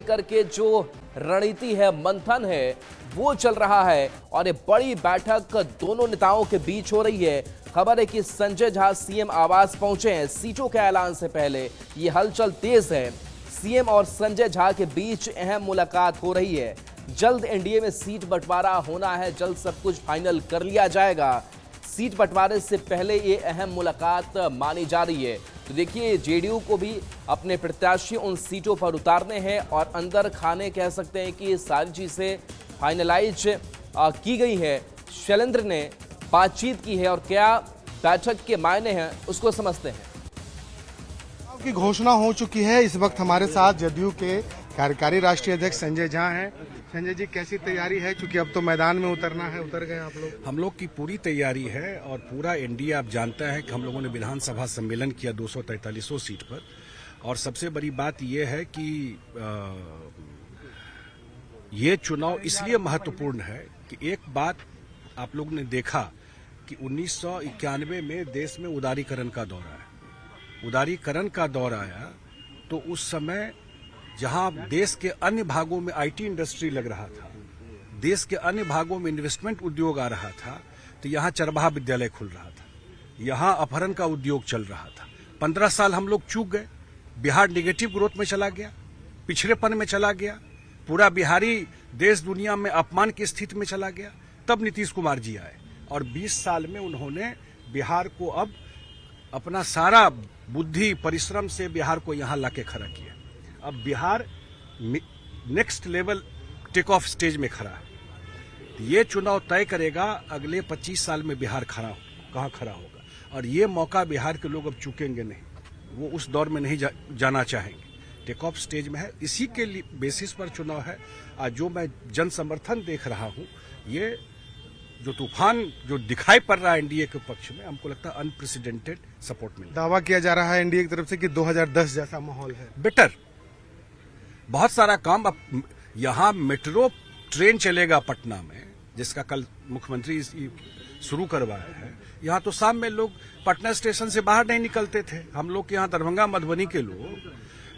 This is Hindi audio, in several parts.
लेकर के जो रणनीति है, मंथन है, वो चल रहा है और ये बड़ी बैठक दोनों नेताओं के बीच हो रही है। खबर है कि संजय झा सीएम आवास पहुंचे हैं सीटों के ऐलान से पहले। ये हलचल तेज है। सीएम और संजय झा के बीच अहम मुलाकात हो रही है। जल्द एनडीए में सीट बंटवारा होना है, जल्द सब कुछ फाइनल कर लिया जाएगा। सीट बंटवारे से पहले ये अहम मुलाकात मानी जा रही है। तो देखिए, जेडीयू को भी अपने प्रत्याशी उन सीटों पर उतारने हैं और अंदर खाने कह सकते हैं कि सारी चीजें फाइनलाइज की गई है। शैलेंद्र ने बातचीत की है और क्या बैठक के मायने हैं उसको समझते हैं। की घोषणा हो चुकी है। इस वक्त हमारे साथ जदयू के कार्यकारी राष्ट्रीय अध्यक्ष संजय झा हैं। संजय जी, कैसी तैयारी है? क्योंकि अब तो मैदान में उतरना है, उतर गए आप लोग? हम लोग की पूरी तैयारी है और पूरा एनडीए आप जानते हैं कि हम लोगों ने विधानसभा सम्मेलन किया 243 सीट पर। और सबसे बड़ी बात यह है कि ये चुनाव इसलिए महत्वपूर्ण है कि एक बात आप लोगों ने देखा कि 1991 में देश में उदारीकरण का दौर आया। उदारीकरण का दौर आया तो उस समय जहां देश के अन्य भागों में आईटी इंडस्ट्री लग रहा था, देश के अन्य भागों में इन्वेस्टमेंट उद्योग आ रहा था, तो यहां चरवाहा विद्यालय खुल रहा था, यहां अपहरण का उद्योग चल रहा था। 15 साल हम लोग चूक गए। बिहार नेगेटिव ग्रोथ में चला गया, पिछड़ेपन में चला गया, पूरा बिहारी देश दुनिया में अपमान की स्थिति में चला गया। तब नीतीश कुमार जी आए और 20 साल में उन्होंने बिहार को अब अपना सारा बुद्धि परिश्रम से बिहार को यहां लाके खड़ा किया। अब Bihar next level take off stage में खड़ा है। ये चुनाव तय करेगा अगले 25 साल में बिहार कहाँ खड़ा होगा। और ये मौका बिहार के लोग अब चूकेंगे नहीं, वो उस दौर में नहीं जाना चाहेंगे। टेक ऑफ स्टेज में है, इसी के बेसिस पर चुनाव है। आज जो मैं जन समर्थन देख रहा हूँ, ये जो तूफान जो दिखाई पड़ रहा है एनडीए के पक्ष में, हमको लगता है अनप्रेसिडेंटेड सपोर्ट मिला। दावा किया जा रहा है एनडीए की तरफ से कि 2010 जैसा माहौल है। बेटर, बहुत सारा काम। अब यहाँ मेट्रो ट्रेन चलेगा पटना में, जिसका कल मुख्यमंत्री शुरू करवाया है। यहाँ तो शाम में लोग पटना स्टेशन से बाहर नहीं निकलते थे। हम लोग के यहाँ दरभंगा मधुबनी के लोग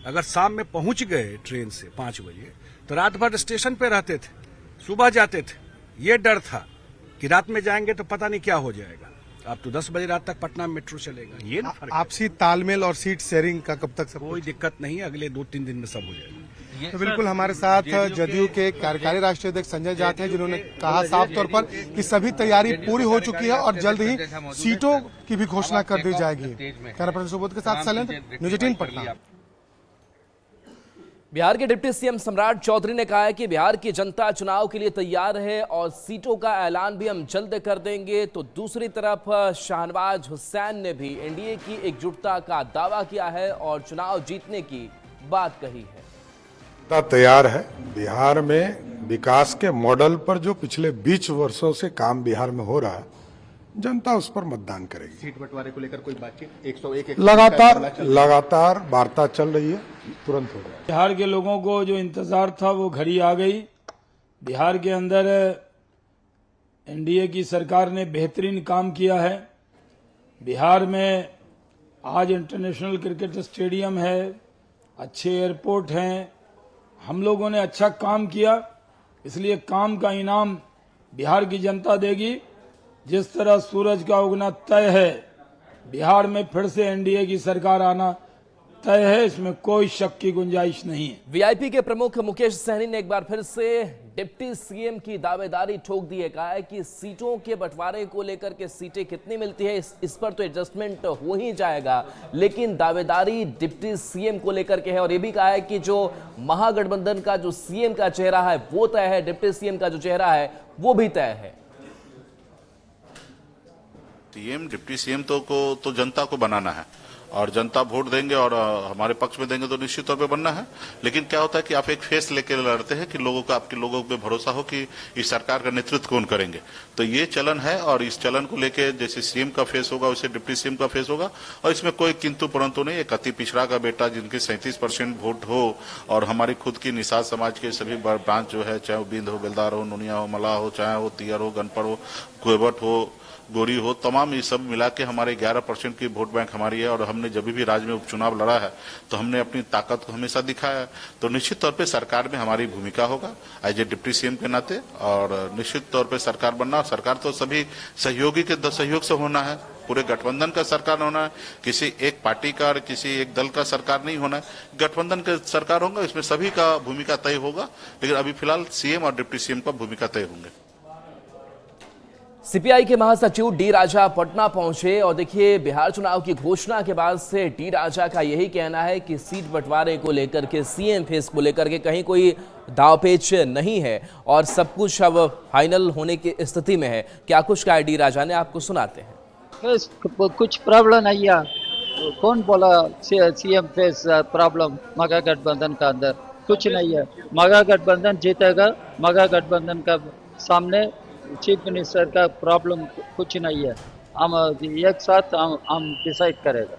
अगर शाम में पहुंच गए ट्रेन से 5 बजे तो रात भर स्टेशन पे रहते थे, सुबह जाते थे। ये डर था कि रात में जाएंगे तो पता नहीं क्या हो जाएगा। अब तो 10 बजे रात तक पटना में मेट्रो चलेगा। ये ना आपसी तालमेल और सीट शेयरिंग का कब तक सब? कोई दिक्कत नहीं है, अगले 2-3 दिन में सब हो जाएगा। तो बिल्कुल हमारे साथ जदयू के कार्यकारी राष्ट्रीय अध्यक्ष संजय झा थे, जिन्होंने कहा साफ तौर पर कि सभी तैयारी पूरी हो चुकी है और जल्द ही सीटों की भी घोषणा कर दी जाएगी। कैमरा पर्सन सुबोध के साथ शैलेंद्र, न्यूज़ 18 पटना। बिहार के डिप्टी सीएम सम्राट चौधरी ने कहा है कि बिहार की जनता चुनाव के लिए तैयार है और सीटों का ऐलान भी हम जल्द कर देंगे। तो दूसरी तरफ शाहनवाज हुसैन ने भी एनडीए की एकजुटता का दावा किया है और चुनाव जीतने की बात कही है। तैयार है। बिहार में विकास के मॉडल पर जो पिछले 20 वर्षों से काम बिहार में हो रहा है, जनता उस पर मतदान करेगी। सीट बंटवारे को लेकर कोई बातचीत? 101 लगातार वार्ता चल रही है, तुरंत होगा। बिहार के लोगों को जो इंतजार था वो घड़ी आ गई। बिहार के अंदर एनडीए की सरकार ने बेहतरीन काम किया है। बिहार में आज इंटरनेशनल क्रिकेट स्टेडियम है, अच्छे एयरपोर्ट हैं। हम लोगों ने अच्छा काम किया, इसलिए काम का इनाम बिहार की जनता देगी। जिस तरह सूरज का उगना तय है, बिहार में फिर से एनडीए की सरकार आना तय है, इसमें कोई शक की गुंजाइश नहीं है। वीआईपी के प्रमुख मुकेश सहनी ने एक बार फिर से डिप्टी सीएम की दावेदारी ठोक दी है। कहा है कि सीटों के बंटवारे को लेकर के सीटें कितनी मिलती है इस पर तो एडजस्टमेंट हो ही जाएगा, लेकिन दावेदारी डिप्टी सीएम को लेकर के है। और ये भी कहा है कि जो महागठबंधन का जो सीएम का चेहरा है वो तय है, डिप्टी सीएम का जो चेहरा है वो भी तय है। सीएम डिप्टी सीएम तो जनता को बनाना है और जनता वोट देंगे और हमारे पक्ष में देंगे तो निश्चित तौर पे बनना है। लेकिन क्या होता है कि आप एक फेस लेके लड़ते हैं कि आपके लोगों पे भरोसा हो कि इस सरकार का नेतृत्व कौन करेंगे। तो ये चलन है और इस चलन को लेके जैसे सीएम का फेस होगा वैसे डिप्टी सीएम का फेस होगा। और इसमें कोई किंतु परंतु नहीं। एक अति पिछड़ा का बेटा जिनके 37% वोट हो और हमारी खुद की निषाद समाज के सभी ब्रांच जो है, चाहे वो बिंद हो, बेलदार हो, नुनिया हो, मलाह हो, चाहे वो तियर हो, गनपड़ हो, कोयबट हो, गोरी हो, तमाम ये सब मिला के हमारे 11% की वोट बैंक हमारी है। और हमने जब भी राज्य में उपचुनाव लड़ा है तो हमने अपनी ताकत को हमेशा दिखाया है। तो निश्चित तौर पे सरकार में हमारी भूमिका होगा एज ए डिप्टी सीएम के नाते, और निश्चित तौर पे सरकार बनना, सरकार तो सभी सहयोगी के सहयोग से होना है, पूरे गठबंधन का सरकार होना है, किसी एक पार्टी का और किसी एक दल का सरकार नहीं होना है, गठबंधन का सरकार होगा, इसमें सभी का भूमिका तय होगा। लेकिन अभी फिलहाल सीएम और डिप्टी सीएम का भूमिका तय होंगे। सीपीआई के महासचिव डी राजा पटना पहुंचे और देखिए, बिहार चुनाव की घोषणा के बाद से डी राजा का यही कहना है कि सीट बंटवारे को लेकर के, सीएम फेस को लेकर के कहीं कोई दावपेच नहीं है और सब कुछ अब फाइनल होने की स्थिति में है। क्या कुछ कहा डी राजा ने, आपको सुनाते हैं। कुछ प्रॉब्लम नहीं है। कौन बोला सीएम फेस प्रॉब्लम? मगा गठबंधन का अंदर कुछ नहीं है। मगा गठबंधन जीतेगा। मगा गठबंधन का सामने चीफ मिनिस्टर का प्रॉब्लम कुछ नहीं है। हम एक साथ हम डिसाइड करेगा।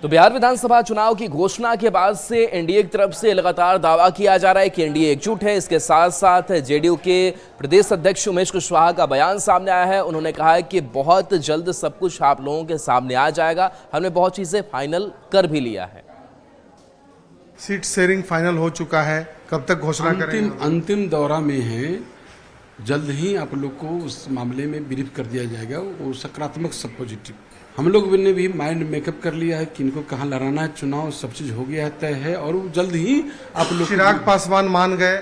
तो बिहार विधानसभा चुनाव की घोषणा के बाद से एनडीए की तरफ से लगातार दावा किया जा रहा है कि एनडीए एकजुट है। इसके साथ साथ जेडीयू के प्रदेश अध्यक्ष उमेश कुशवाहा का बयान सामने आया है। उन्होंने कहा है कि बहुत जल्द सब कुछ आप लोगों के सामने आ जाएगा, हमने बहुत चीजें फाइनल कर भी लिया है। सीट शेयरिंग फाइनल हो चुका है, कब तक घोषणा करेंगे? अंतिम दौरा में है, जल्द ही आप लोग को उस मामले में ब्रीफ कर दिया जाएगा। वो सकारात्मक सब पॉजिटिव, हम लोग ने भी माइंड मेकअप कर लिया है कि इनको कहाँ लड़ाना है, चुनाव सब चीज हो गया है, तय है। और वो जल्द ही आप लोग, चिराग पासवान मान गए।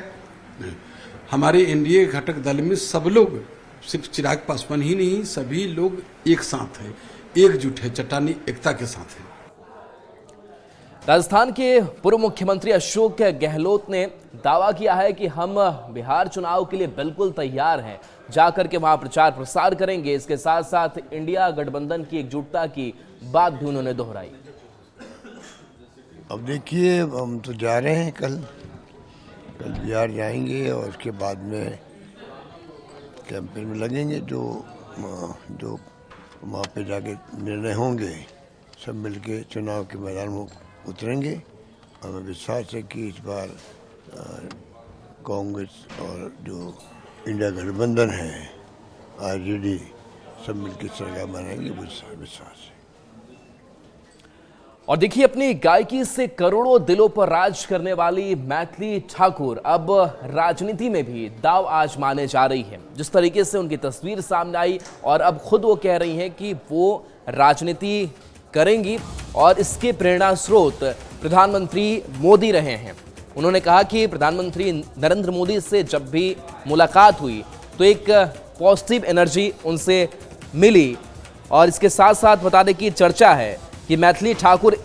हमारे एनडीए घटक दल में सब लोग, सिर्फ चिराग पासवान ही नहीं, सभी लोग एक साथ हैं, एकजुट है, चट्टानी एकता के साथ है। राजस्थान के पूर्व मुख्यमंत्री अशोक गहलोत ने दावा किया है कि हम बिहार चुनाव के लिए बिल्कुल तैयार हैं, जाकर के वहां प्रचार प्रसार करेंगे। इसके साथ साथ इंडिया गठबंधन की एकजुटता की बात भी उन्होंने दोहराई। अब देखिए, हम तो जा रहे हैं, कल बिहार जाएंगे और उसके बाद में कैंपेन में लगेंगे। जो वहाँ पे जाके निर्णय होंगे, सब मिलके चुनाव के मैदान में उतरेंगे। हमें विश्वास है कि इस बार कांग्रेस और जो इंडिया गठबंधन है, आरजेडी, सब मिलकर सरकार बनाएंगे, विश्वास है। और देखिए, अपनी गायकी से करोड़ों दिलों पर राज करने वाली मैथिली ठाकुर अब राजनीति में भी दाव आजमाने जा रही है। जिस तरीके से उनकी तस्वीर सामने आई और अब खुद वो कह रही हैं कि वो राजनीति करेंगी और इसके प्रेरणा स्रोत प्रधानमंत्री मोदी रहे हैं। उन्होंने कहा कि प्रधानमंत्री नरेंद्र मोदी से जब भी मुलाकात हुई तो एक पॉजिटिव एनर्जी उनसे मिली। और इसके साथ साथ बता दें कि चर्चा है कि मैथिली ठाकुर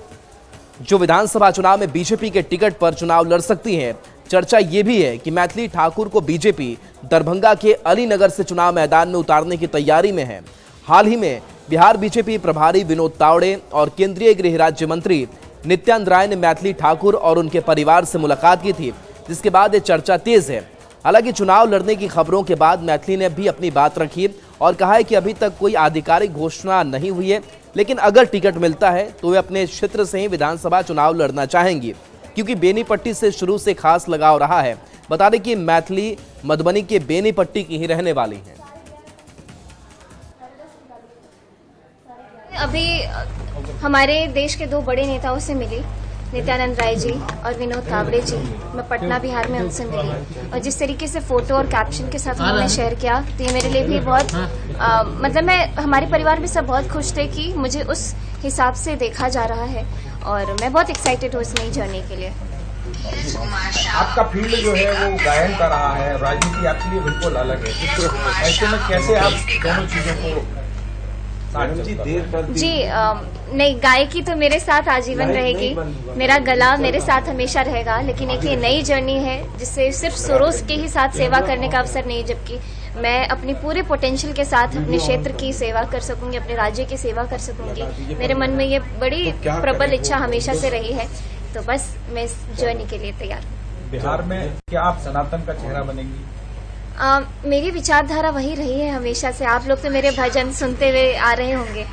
जो विधानसभा चुनाव में बीजेपी के टिकट पर चुनाव लड़ सकती हैं। चर्चा ये भी है कि मैथिली ठाकुर को बीजेपी दरभंगा के अलीनगर से चुनाव मैदान में उतारने की तैयारी में है। हाल ही में बिहार बीजेपी प्रभारी विनोद तावड़े और केंद्रीय गृह राज्य मंत्री नित्यानंद राय ने मैथिली ठाकुर और उनके परिवार से मुलाकात की थी, जिसके बाद ये चर्चा तेज है। हालांकि चुनाव लड़ने की खबरों के बाद मैथिली ने भी अपनी बात रखी और कहा है कि अभी तक कोई आधिकारिक घोषणा नहीं हुई है, लेकिन अगर टिकट मिलता है तो वे अपने क्षेत्र से ही विधानसभा चुनाव लड़ना चाहेंगी, क्योंकि बेनीपट्टी से शुरू से खास लगाव रहा है। बता दें कि मैथिली मधुबनी के बेनीपट्टी की ही रहने वाली हैं। अभी हमारे देश के दो बड़े नेताओं से मिली, नित्यानंद राय जी और विनोद तावड़े जी। मैं पटना बिहार में उनसे मिली और जिस तरीके से फोटो और कैप्शन के साथ उन्होंने शेयर किया तो ये मेरे लिए भी बहुत मतलब हमारे परिवार में सब बहुत खुश थे कि मुझे उस हिसाब से देखा जा रहा है और मैं बहुत एक्साइटेड हूँ इस नई जर्नी के लिए। आपका फील्ड जो है वो गायन का रहा है, राजनीति आपके लिए बिल्कुल अलग है। ऐसे में कैसे आप दोनों चीजों को जी नहीं, गायकी तो मेरे साथ आजीवन रहेगी, मेरा गला मेरे साथ हमेशा रहेगा, लेकिन एक ये नई जर्नी है जिससे सिर्फ सुरों के ही साथ सेवा करने का अवसर नहीं, जबकि मैं अपनी पूरे पोटेंशियल के साथ अपने क्षेत्र की सेवा कर सकूंगी, अपने राज्य की सेवा कर सकूंगी। मेरे मन में ये बड़ी प्रबल इच्छा हमेशा से रही है, तो बस मैं इस जर्नी के लिए तैयार हूँ। बिहार में क्या आप सनातन का चेहरा बनेंगी? मेरी विचारधारा वही रही है हमेशा से। आप लोग तो मेरे भजन सुनते हुए आ रहे होंगे,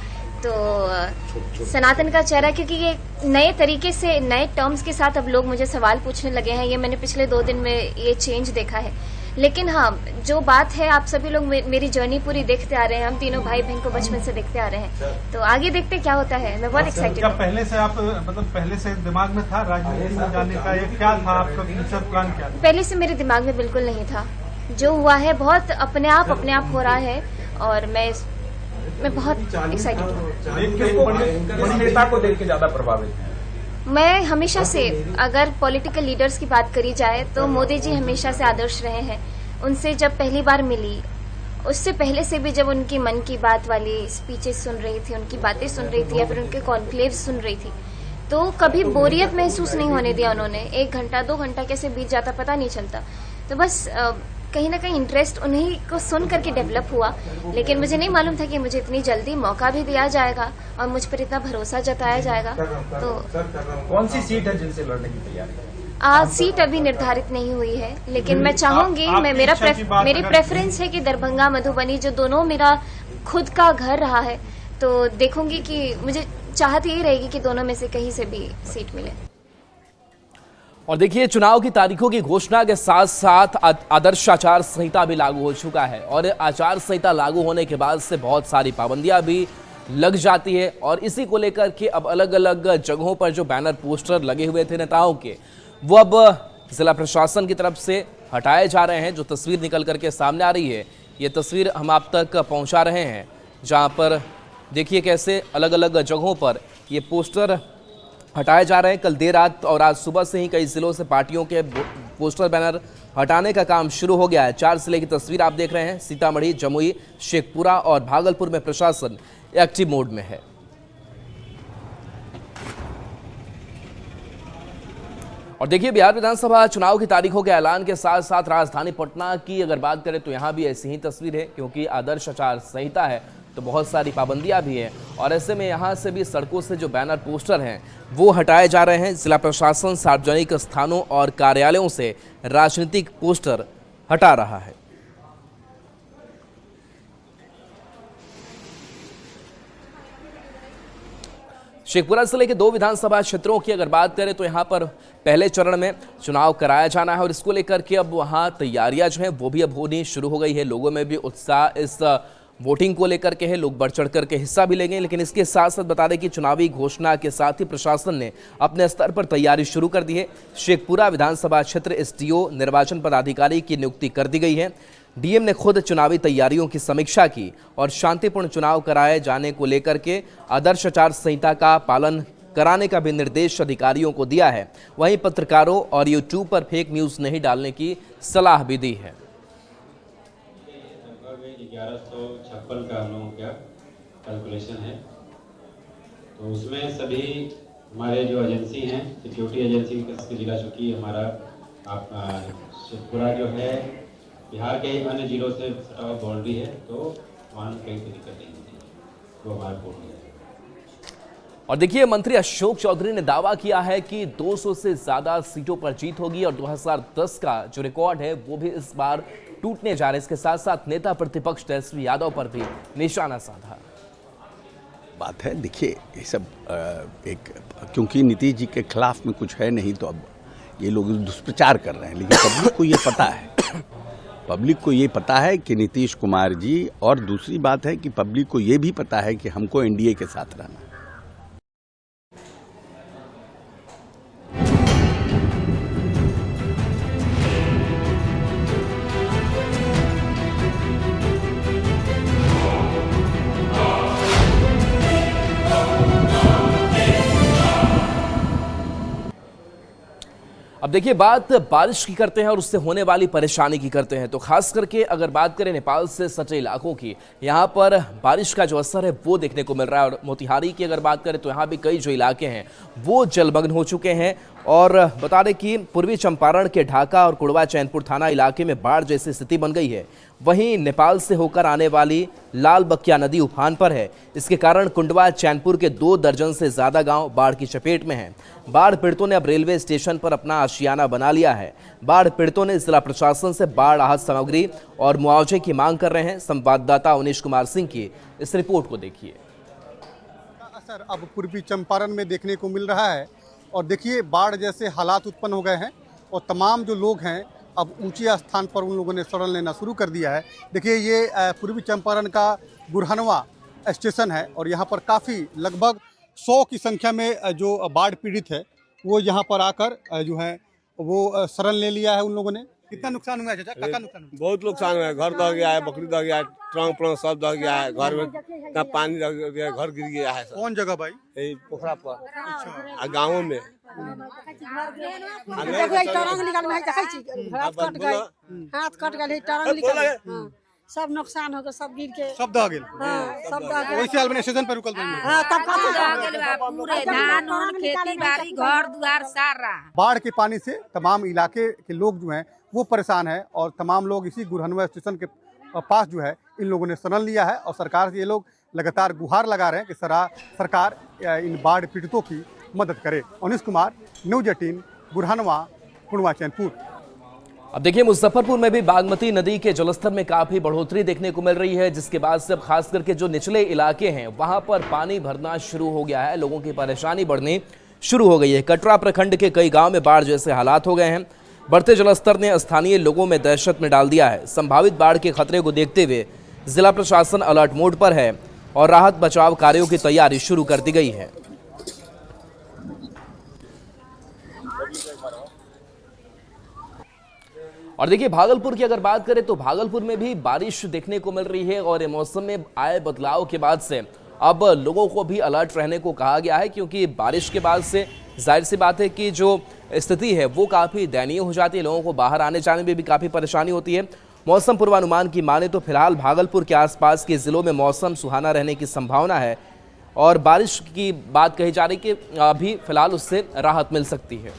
तो सनातन का चेहरा, क्योंकि ये नए तरीके से नए टर्म्स के साथ अब लोग मुझे सवाल पूछने लगे हैं। ये मैंने पिछले 2 दिन में ये चेंज देखा है। लेकिन हाँ, जो बात है, आप सभी लोग मेरी जर्नी पूरी देखते आ रहे हैं, हम तीनों भाई बहन को बचपन से देखते आ रहे हैं, तो आगे देखते क्या होता है। मैं बहुत एक्साइटेड हूँ। पहले से आप मतलब पहले से दिमाग में था राजनीति में जाने का, ये क्या था आपका फ्यूचर प्लान क्या था? पहले से मेरे दिमाग में बिल्कुल नहीं था। जो हुआ है बहुत अपने आप हो रहा है और मैं बहुत एक्साइटेड हूँ। बड़ी नेता को देख के ज्यादा प्रभावित है? मैं हमेशा से, अगर पॉलिटिकल लीडर्स की बात करी जाए तो मोदी जी हमेशा से आदर्श रहे हैं। उनसे जब पहली बार मिली, उससे पहले से भी जब उनकी मन की बात वाली स्पीचेस सुन रही थी, उनकी बातें सुन रही थी या फिर उनके कॉन्क्लेव सुन रही थी, तो कभी बोरियत महसूस नहीं होने दिया उन्होंने। 1 घंटा 2 घंटा कैसे बीत जाता पता नहीं चलता। तो बस कहीं ना कहीं इंटरेस्ट उन्हीं को सुन करके डेवलप हुआ, लेकिन मुझे नहीं मालूम था कि मुझे इतनी जल्दी मौका भी दिया जाएगा और मुझ पर इतना भरोसा जताया जाएगा। तो कौन सी सीट है जिनसे लड़ने की तैयारी? सीट अभी निर्धारित नहीं हुई है, लेकिन मैं चाहूंगी, मेरी प्रेफरेंस है कि दरभंगा मधुबनी, जो दोनों मेरा खुद का घर रहा है, तो देखूंगी कि मुझे चाहत यही रहेगी कि दोनों में से कहीं से भी सीट मिले। और देखिए, चुनाव की तारीखों की घोषणा के साथ साथ आदर्श आचार संहिता भी लागू हो चुका है और आचार संहिता लागू होने के बाद से बहुत सारी पाबंदियां भी लग जाती है और इसी को लेकर के अब अलग अलग जगहों पर जो बैनर पोस्टर लगे हुए थे नेताओं के, वो अब जिला प्रशासन की तरफ से हटाए जा रहे हैं। जो तस्वीर निकल करके सामने आ रही है, ये तस्वीर हम आप तक पहुंचा रहे हैं, जहां पर देखिए कैसे अलग अलग जगहों पर ये पोस्टर हटाए जा रहे हैं। कल देर रात और आज सुबह से ही कई जिलों से पार्टियों के पोस्टर बैनर हटाने का काम शुरू हो गया है। 4 जिले की तस्वीर आप देख रहे हैं। सीतामढ़ी, जमुई, शेखपुरा और भागलपुर में प्रशासन एक्टिव मोड में है। और देखिए, बिहार विधानसभा चुनाव की तारीखों के ऐलान के साथ साथ राजधानी पटना की अगर बात करें तो यहां भी ऐसी ही तस्वीर है, क्योंकि आदर्श आचार संहिता है तो बहुत सारी पाबंदियां भी हैं और ऐसे में यहां से भी सड़कों से जो बैनर पोस्टर हैं वो हटाए जा रहे हैं। जिला प्रशासन सार्वजनिक स्थानों और कार्यालयों से राजनीतिक पोस्टर हटा रहा है। शेखपुरा जिले के 2 विधानसभा क्षेत्रों की अगर बात करें तो यहां पर पहले चरण में चुनाव कराया जाना है और इसको लेकर के अब वहां तैयारियां जो हैं वो भी अब होनी शुरू हो गई है। लोगों में भी उत्साह इस वोटिंग को लेकर के है, लोग बढ़ चढ़ करके हिस्सा भी लेंगे। लेकिन इसके साथ साथ बता दें कि चुनावी घोषणा के साथ ही प्रशासन ने अपने स्तर पर तैयारी शुरू कर दी है। शेखपुरा विधानसभा क्षेत्र एसडीओ निर्वाचन पदाधिकारी की नियुक्ति कर दी गई है। डीएम ने खुद चुनावी तैयारियों की समीक्षा की और शांतिपूर्ण चुनाव कराए जाने को लेकर के आदर्श आचार संहिता का पालन कराने का भी निर्देश अधिकारियों को दिया है। वहीं पत्रकारों और यूट्यूब पर फेक न्यूज नहीं डालने की सलाह भी दी है। 1156 का हम लोगों का कैलकुलेशन है, तो उसमें सभी हमारे जो एजेंसी हैं, सिक्योरिटी एजेंसी के जिला, चूँकि हमारा शेखपुरा जो है बिहार के अन्य जिलों से सटा हुआ बाउंड्री है, तो वहाँ कहीं कोई दिक्कत नहीं होती, वो हमारा पूर्ण है। और देखिए, मंत्री अशोक चौधरी ने दावा किया है कि 200 से ज्यादा सीटों पर जीत होगी और 2010 का जो रिकॉर्ड है वो भी इस बार टूटने जा रहा है। इसके साथ साथ नेता प्रतिपक्ष तेजस्वी यादव पर भी निशाना साधा बात है। देखिए, ये सब एक, क्योंकि नीतीश जी के खिलाफ में कुछ है नहीं, तो अब ये लोग दुष्प्रचार कर रहे हैं, लेकिन पब्लिक को ये पता है, पब्लिक को ये पता है कि नीतीश कुमार जी, और दूसरी बात है कि पब्लिक को ये भी पता है कि हमको एनडीए के साथ रहना है। अब देखिए, बात बारिश की करते हैं और उससे होने वाली परेशानी की करते हैं। तो खास करके अगर बात करें नेपाल से सटे इलाकों की, यहाँ पर बारिश का जो असर है वो देखने को मिल रहा है। और मोतिहारी की अगर बात करें तो यहाँ भी कई जो इलाके हैं वो जलमग्न हो चुके हैं। और बता दें कि पूर्वी चंपारण के ढाका और कुड़वा चैनपुर थाना इलाके में बाढ़ जैसी स्थिति बन गई है। वहीं नेपाल से होकर आने वाली लाल बकिया नदी उफान पर है। इसके कारण कुंडवा चैनपुर के 2 दर्जन से ज्यादा गांव बाढ़ की चपेट में हैं। बाढ़ पीड़ितों ने अब रेलवे स्टेशन पर अपना आशियाना बना लिया है। बाढ़ पीड़ितों ने जिला प्रशासन से बाढ़ राहत सामग्री और मुआवजे की मांग कर रहे हैं। संवाददाता उनीश कुमार सिंह की इस रिपोर्ट को देखिए। असर अब पूर्वी चंपारण में देखने को मिल रहा है और देखिए, बाढ़ जैसे हालात उत्पन्न हो गए हैं और तमाम जो लोग हैं अब ऊंचे स्थान पर उन लोगों ने शरण लेना शुरू कर दिया है। देखिए ये पूर्वी चंपारण का गुरहनवा स्टेशन है और यहाँ पर काफ़ी लगभग 100 की संख्या में जो बाढ़ पीड़ित है वो यहाँ पर आकर जो है वो शरण ले लिया है उन लोगों ने। कितना नुकसान हुआ है चाचा? क्या नुकसान हुआ? बहुत नुकसान हुआ है, घर दह गया है, बकरी दह गया है, ट्रंक सब दह गया है, घर में इतना पानी दह गया, घर गिर गया है। कौन जगह भाई? यही पोखरा पर गाँवों में हाथ कट गए, टरंग निकल सब नुकसान हो गया, सब गिर के सब दह गेल। सब दह गए। वैसे हाल में स्टेशन पर रुकल बनी। हां तब पूरे धान और खेती बाड़ी घर दुआर सारा बाढ़ के पानी से तमाम इलाके के लोग जो हैं वो परेशान है और तमाम लोग इसी गुरहनवा स्टेशन के पास जो है इन लोगों ने शरण लिया है और सरकार से ये लोग लगातार गुहार लगा रहे हैं कि सरकार इन बाढ़ पीड़ितों की मदद करे। अनिश कुमार, न्यूज 18, गुरहनवा, कुंडवा, चैनपुर। अब देखिए मुजफ्फरपुर में भी बागमती नदी के जलस्तर में काफी बढ़ोतरी देखने को मिल रही है, जिसके बाद से अब खास करके जो निचले इलाके हैं वहां पर पानी भरना शुरू हो गया है, लोगों की परेशानी बढ़नी शुरू हो गई है। कटरा प्रखंड के कई गांव में बाढ़ जैसे हालात हो गए हैं। बढ़ते जलस्तर ने स्थानीय लोगों में दहशत में डाल दिया है। संभावित बाढ़ के खतरे को देखते हुए जिला प्रशासन अलर्ट मोड पर है और राहत बचाव कार्यों की तैयारी शुरू कर दी गई है। और देखिए भागलपुर की अगर बात करें तो भागलपुर में भी बारिश देखने को मिल रही है और मौसम में आए बदलाव के बाद से अब लोगों को भी अलर्ट रहने को कहा गया है, क्योंकि बारिश के बाद से जाहिर सी बात है कि जो स्थिति है वो काफ़ी दयनीय हो जाती है, लोगों को बाहर आने जाने में भी काफ़ी परेशानी होती है। मौसम पूर्वानुमान की माने तो फिलहाल भागलपुर के आसपास के ज़िलों में मौसम सुहाना रहने की संभावना है और बारिश की बात कही जा रही कि अभी फिलहाल उससे राहत मिल सकती है।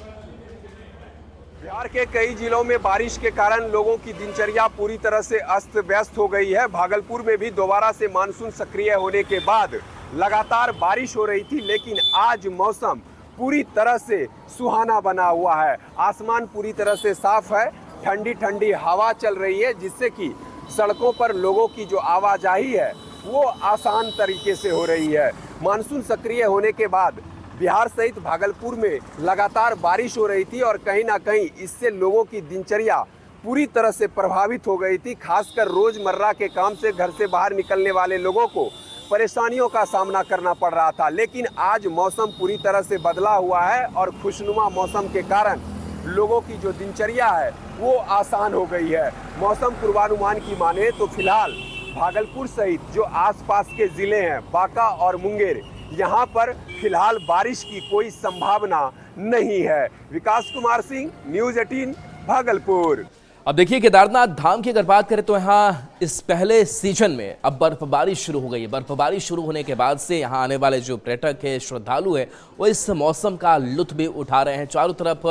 बिहार के कई जिलों में बारिश के कारण लोगों की दिनचर्या पूरी तरह से अस्त व्यस्त हो गई है। भागलपुर में भी दोबारा से मानसून सक्रिय होने के बाद लगातार बारिश हो रही थी, लेकिन आज मौसम पूरी तरह से सुहाना बना हुआ है। आसमान पूरी तरह से साफ है, ठंडी ठंडी हवा चल रही है, जिससे कि सड़कों पर लोगों की जो आवाजाही है वो आसान तरीके से हो रही है। मानसून सक्रिय होने के बाद बिहार सहित भागलपुर में लगातार बारिश हो रही थी और कहीं ना कहीं इससे लोगों की दिनचर्या पूरी तरह से प्रभावित हो गई थी। खासकर रोजमर्रा के काम से घर से बाहर निकलने वाले लोगों को परेशानियों का सामना करना पड़ रहा था, लेकिन आज मौसम पूरी तरह से बदला हुआ है और खुशनुमा मौसम के कारण लोगों की जो दिनचर्या है वो आसान हो गई है। मौसम पूर्वानुमान की माने तो फिलहाल भागलपुर सहित जो आसपास के जिले हैं बांका और मुंगेर, यहाँ पर फिलहाल बारिश की कोई संभावना नहीं है। विकास कुमार सिंह, न्यूज 18, भागलपुर। अब देखिए केदारनाथ धाम की अगर बात करें तो यहाँ इस पहले सीजन में अब बर्फबारी शुरू हो गई है। बर्फबारी शुरू होने के बाद से यहाँ आने वाले जो पर्यटक है, श्रद्धालु है, वो इस मौसम का लुत्फ भी उठा रहे हैं। चारों तरफ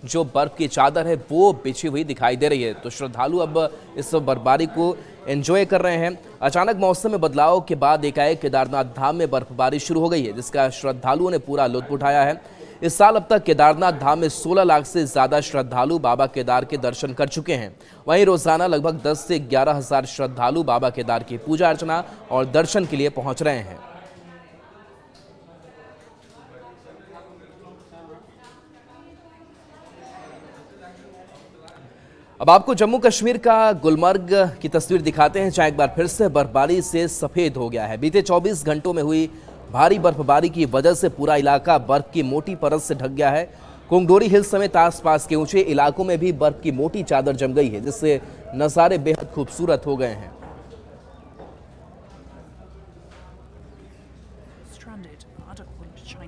जो बर्फ की चादर है वो बिछी हुई दिखाई दे रही है, तो श्रद्धालु अब इस बर्फबारी को एंजॉय कर रहे हैं। अचानक मौसम में बदलाव के बाद एकाएक केदारनाथ धाम में बर्फबारी शुरू हो गई है, जिसका श्रद्धालुओं ने पूरा लुत्फ उठाया है। इस साल अब तक केदारनाथ धाम में 16 लाख से ज्यादा श्रद्धालु बाबा केदार के दर्शन कर चुके हैं। वहीं रोजाना लगभग 10 से 11 हजार श्रद्धालु बाबा केदार की पूजा अर्चना और दर्शन के लिए पहुंच रहे हैं। अब आपको जम्मू कश्मीर का गुलमर्ग की तस्वीर दिखाते हैं, जहां एक बार फिर से बर्फबारी से सफेद हो गया है। बीते 24 घंटों में हुई भारी बर्फबारी की वजह से पूरा इलाका बर्फ की मोटी परत से ढक गया है। कुंगडोरी हिल समेत आसपास के ऊंचे इलाकों में भी बर्फ की मोटी चादर जम गई है, जिससे नज़ारे बेहद खूबसूरत हो गए हैं।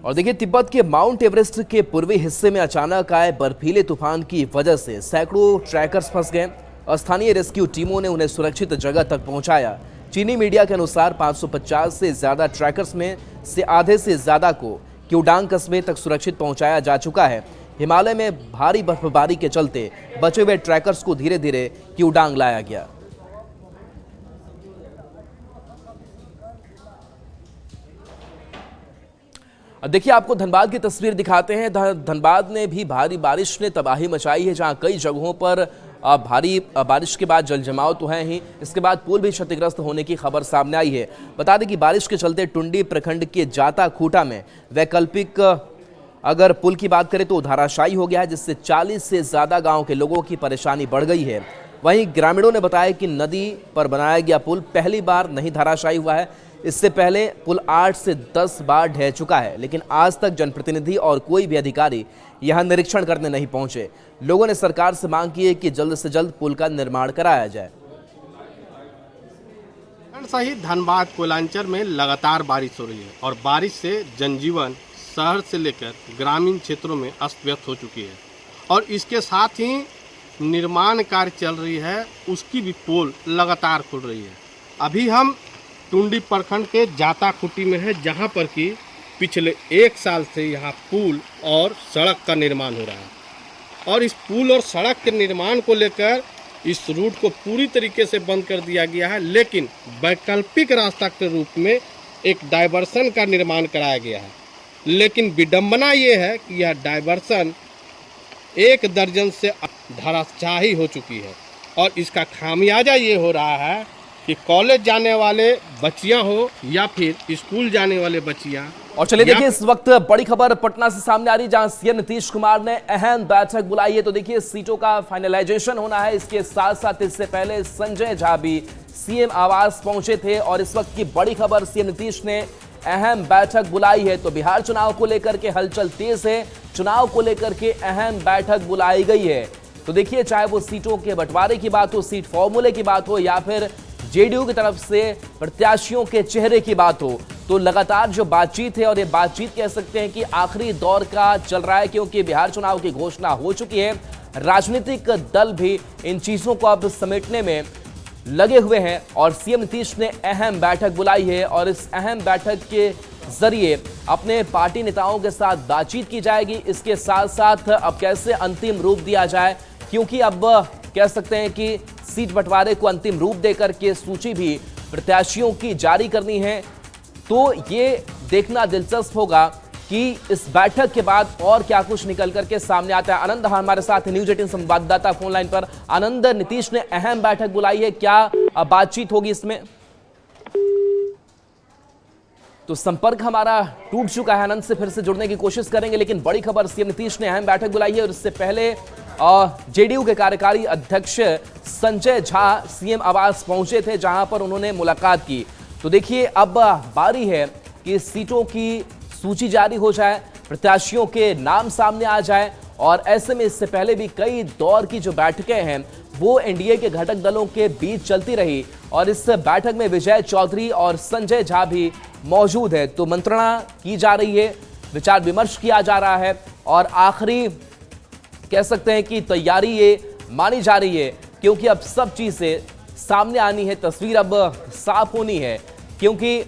और देखिए तिब्बत के माउंट एवरेस्ट के पूर्वी हिस्से में अचानक आए बर्फीले तूफान की वजह से सैकड़ों ट्रैकर्स फंस गए। स्थानीय रेस्क्यू टीमों ने उन्हें सुरक्षित जगह तक पहुंचाया। चीनी मीडिया के अनुसार 550 से ज्यादा ट्रैकर्स में से आधे से ज्यादा को क्यूडांग कस्बे तक सुरक्षित पहुंचाया जा चुका है। हिमालय में भारी बर्फबारी के चलते बचे हुए ट्रैकर्स को धीरे धीरे क्यूडांग लाया गया। देखिए आपको धनबाद की तस्वीर दिखाते हैं। धनबाद में भी भारी बारिश ने तबाही मचाई है, जहां कई जगहों पर भारी बारिश के बाद जल जमाव तो है ही, इसके बाद पुल भी क्षतिग्रस्त होने की खबर सामने आई है। बता दें कि बारिश के चलते टुंडी प्रखंड के जाता खूटा में वैकल्पिक अगर पुल की बात करें तो धराशायी हो गया है, जिससे 40 से ज़्यादा गांव के लोगों की परेशानी बढ़ गई है। वहीं ग्रामीणों ने बताया कि नदी पर बनाया गया पुल पहली बार नहीं धराशायी हुआ है। इससे पहले पुल 8 से 10 बार ढह चुका है, लेकिन आज तक जनप्रतिनिधि और कोई भी अधिकारी यहां निरीक्षण करने नहीं पहुंचे। लोगों ने सरकार से मांग की है कि जल्द से जल्द पुल का निर्माण कराया जाए। सहित धनबाद कोयलांचल में लगातार बारिश हो रही है और बारिश से जनजीवन शहर से लेकर ग्रामीण क्षेत्रों में अस्त व्यस्त हो चुकी है और इसके साथ ही निर्माण कार्य चल रही है, उसकी भी पोल लगातार खुल रही है। अभी हम टुंडी प्रखंड के जाता खुटी में है, जहां पर कि पिछले 1 साल से यहां पुल और सड़क का निर्माण हो रहा है और इस पुल और सड़क के निर्माण को लेकर इस रूट को पूरी तरीके से बंद कर दिया गया है, लेकिन वैकल्पिक रास्ता के रूप में एक डायवर्सन का निर्माण कराया गया है। लेकिन विडंबना ये है कि यह डायवर्सन 1 दर्जन से धराशायी हो चुकी है और इसका खामियाजा ये हो रहा है कि कॉलेज जाने वाले बच्चियां हो या फिर स्कूल जाने वाले बच्चियां। और चलिए देखिए, इस वक्त बड़ी खबर पटना से सामने आ रही, जहां सीएम नीतीश कुमार ने अहम बैठक बुलाई है। तो देखिए, सीटों का फाइनलाइजेशन होना है। इसके साथ साथ इससे पहले संजय झा भी सीएम आवास पहुंचे थे और इस वक्त की बड़ी खबर, सीएम नीतीश ने अहम बैठक बुलाई है। तो बिहार चुनाव को लेकर के हलचल तेज है, चुनाव को लेकर के अहम बैठक बुलाई गई है। तो देखिए, चाहे वो सीटों के बंटवारे की बात हो, सीट फॉर्मूले की बात हो या फिर जेडीयू की तरफ से प्रत्याशियों के चेहरे की बात हो, तो लगातार जो बातचीत है और ये बातचीत कह सकते हैं कि आखिरी दौर का चल रहा है, क्योंकि बिहार चुनाव की घोषणा हो चुकी है। राजनीतिक दल भी इन चीजों को अब समेटने में लगे हुए हैं और सीएम नीतीश ने अहम बैठक बुलाई है और इस अहम बैठक के जरिए अपने पार्टी नेताओं के साथ बातचीत की जाएगी। इसके साथ साथ अब कैसे अंतिम रूप दिया जाए, क्योंकि अब कह सकते हैं कि सीट बंटवारे को अंतिम रूप देकर के सूची भी प्रत्याशियों की जारी करनी है। तो ये देखना दिलचस्प होगा कि इस बैठक के बाद और क्या कुछ निकल करके सामने आता है। आनंद हमारे साथ न्यूज 18 संवाददाता फोन लाइन पर। आनंद, नीतीश ने अहम बैठक बुलाई है, क्या बातचीत होगी इसमें? तो संपर्क हमारा टूट चुका है, आनंद से फिर से जुड़ने की कोशिश करेंगे, लेकिन बड़ी खबर, सीएम नीतीश ने अहम बैठक बुलाई है और इससे पहले जेडीयू के कार्यकारी अध्यक्ष संजय झा सीएम आवास पहुंचे थे, जहां पर उन्होंने मुलाकात की। तो देखिए, अब बारी है कि सीटों की सूची जारी हो जाए, प्रत्याशियों के नाम सामने आ जाए और ऐसे में इससे पहले भी कई दौर की जो बैठकें हैं वो एनडीए के घटक दलों के बीच चलती रही और इस बैठक में विजय चौधरी और संजय झा भी मौजूद है। तो मंत्रणा की जा रही है, विचार विमर्श किया जा रहा है और आखिरी कह सकते हैं कि तैयारी ये मानी जा रही है, क्योंकि अब सब चीजें सामने आनी है, तस्वीर अब साफ होनी है, क्योंकि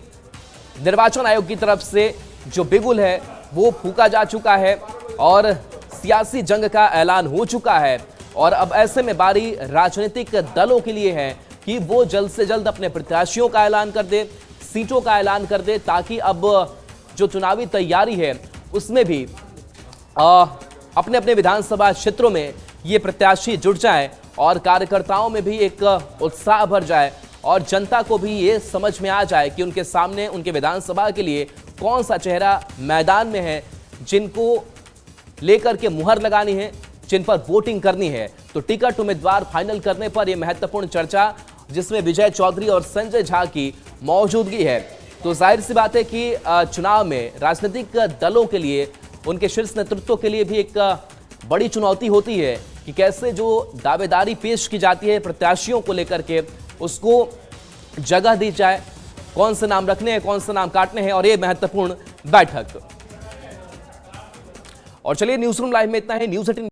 निर्वाचन आयोग की तरफ से जो बिगुल है वो फूका जा चुका है और सियासी जंग का ऐलान हो चुका है। और अब ऐसे में बारी राजनीतिक दलों के लिए है कि वो जल्द से जल्द अपने प्रत्याशियों का ऐलान कर दे, सीटों का ऐलान कर दे, ताकि अब जो चुनावी तैयारी है उसमें भी अपने अपने विधानसभा क्षेत्रों में ये प्रत्याशी जुट जाए और कार्यकर्ताओं में भी एक उत्साह भर जाए और जनता को भी ये समझ में आ जाए कि उनके सामने उनके विधानसभा के लिए कौन सा चेहरा मैदान में है, जिनको लेकर के मुहर लगानी है, जिन पर वोटिंग करनी है। तो टिकट उम्मीदवार फाइनल करने पर यह महत्वपूर्ण चर्चा, जिसमें विजय चौधरी और संजय झा की मौजूदगी है। तो जाहिर सी बात है कि चुनाव में राजनीतिक दलों के लिए, उनके शीर्ष नेतृत्व के लिए भी एक बड़ी चुनौती होती है कि कैसे जो दावेदारी पेश की जाती है प्रत्याशियों को लेकर के, उसको जगह दी जाए, कौन से नाम रखने हैं, कौन से नाम काटने हैं, और ये महत्वपूर्ण बैठक। और चलिए, न्यूज़ रूम लाइव में इतना है। न्यूज़ 18